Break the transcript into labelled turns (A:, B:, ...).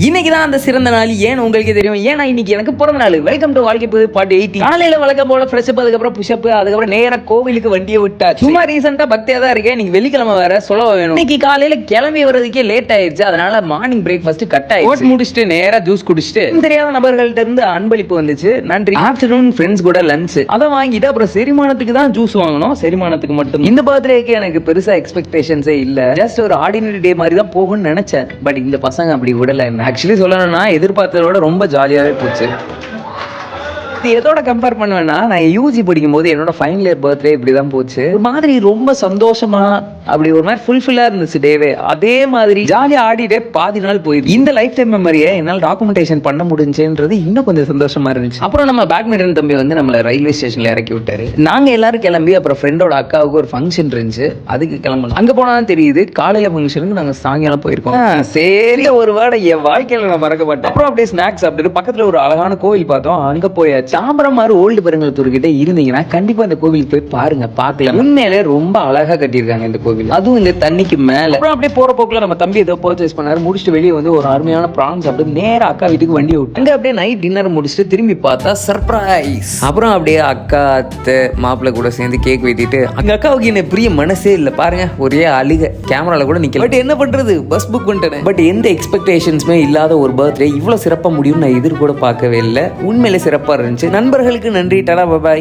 A: இன்னைக்கு தான் அந்த சிறந்த நாள். ஏன் உங்களுக்கு தெரியும்? ஏன்னா இன்னைக்கு எனக்கு பிறந்த நாள். வெல்கம் டு வாழ்க்கை புது பாட்டு 80. காலையில வழக்கம் போல ஃப்ரெஷ் அப், அதுக்கப்புறம் புஷ்அப், அதுக்கப்புறம் நேரா கோவிலுக்கு வண்டியை விட்டா. சும்மா ரீசெண்டா பக்தியா தான் இருக்கேன். இன்னைக்கு வெள்ளிக்கிழமை வேற சொல்ல வேணும். இன்னைக்கு காலையில கிளம்பி வர்றதுக்கே லேட் ஆயிடுச்சு. அதனால மார்னிங் பிரேக்ஃபாஸ்ட் கட் ஆயிடுச்சு. முடிச்சுட்டு நேரா ஜூஸ் குடிச்சிட்டு தெரியாத நபர்கள்ட்ட இருந்து அன்பளிப்பு வந்துச்சு. நன்றி. ஆஃப்டர்நூன் ஃப்ரெண்ட்ஸ் கூட லஞ்ச் அதை வாங்கிட்டு அப்புறம் செரிமானத்துக்கு தான் ஜூஸ் வாங்கணும். செரிமானத்துக்கு மட்டும். இந்த பர்த்டேக்கு எனக்கு பெருசா எக்ஸ்பெக்டேஷன்ஸே இல்ல. ஜஸ்ட் ஒரு ஆர்டினரி டே மாதிரி தான் போகும்னு நினைச்சேன். பட் இந்த பசங்க அப்படி விடல. ஆக்சுவலி சொல்லணும்னா எதிர்பார்த்ததோட ரொம்ப ஜாலியாகவே போச்சு. இது எதோட கம்பேர் பண்ணுவேன்னா, நான் யூஜி படிக்கும் போது என்னோட ஃபைனல் இயர் பர்த்டே இப்படி தான் போச்சு. ஒரு மாதிரி ரொம்ப சந்தோஷமா அப்படி ஒரு மாதிரி ஃபுல்ஃபில்லா இருந்துச்சு டேவே. அதே மாதிரி ஜாலியாக ஆடிட்டே பாதி நாள் போயிடுச்சு. இந்த லைஃப் டைம் மெமரியை என்னால் டாக்குமெண்டேஷன் பண்ண முடிஞ்சுன்றது இன்னும் கொஞ்சம் சந்தோஷமா இருந்துச்சு. அப்புறம் நம்ம பேட்மிண்டன் தம்பி வந்து நம்மளை ரயில்வே ஸ்டேஷன்ல இறக்கி விட்டாரு. நாங்க எல்லாரும் கிளம்பி அப்புறம் ஃப்ரெண்டோட அக்காவுக்கு ஒரு ஃபங்க்ஷன் இருந்துச்சு, அதுக்கு கிளம்பணும். அங்க போனா தான் தெரியுது காலையில ஃபங்க்ஷனுக்கு நாங்க சாயங்காலம் போயிருக்கோம். சரி, ஒரு வாட என் வாழ்க்கையில நான் மறக்க மாட்டேன். அப்புறம் அப்படியே ஸ்நாக்ஸ் சாப்பிட்டு பக்கத்துல ஒரு அழகான கோவில் பார்த்தோம். அங்க போயாச்சு. தாம்பரம் மாதிரி ஓல்டு பெருங்கல்தூர் கிட்ட இருந்தீங்கன்னா கண்டிப்பா இந்த கோவிலுக்கு போய் பாருங்க, பார்க்கலாம். உண்மையிலே ரொம்ப அழகா கட்டியிருக்காங்க இந்த கோவில், அதுவும் இந்த தண்ணிக்கு மேல. அப்புறம் அப்படியே போற போக்குல நம்ம தம்பி ஏதோ பர்ச்சேஸ் பண்ணாரு. முடிச்சுட்டு வெளியே வந்து ஒரு அருமையான ப்ரான்ஸ் சாப்பிட்டு நேரா அக்கா வீட்டுக்கு வண்டி விட்டு அங்க அப்படியே நைட் டின்னர் முடிச்சுட்டு திரும்பி பார்த்தா சர்ப்ரைஸ். அப்புறம் அப்படியே அக்கா அத்தை மாப்பிள்ளை கூட சேர்ந்து கேக் வெட்டிட்டு அங்க அக்காவுக்கு என்ன பிரிய மனசே இல்லை பாருங்க, ஒரே அழுக, கேமரால கூட நிக்கல. பட் என்ன பண்றது, பஸ் புக் பண்ணிட்டேன். பட் எந்த எக்ஸ்பெக்டேஷன்ஸுமே இல்லாத ஒரு பர்த்டே இவ்வளவு சிறப்பா முடியும் நான் எதிர்கூட பார்க்கவே இல்லை. உண்மையிலே சிறப்பா இருந்துச்சு. நண்பர்களுக்கு நன்றி. டாடா, பாய்.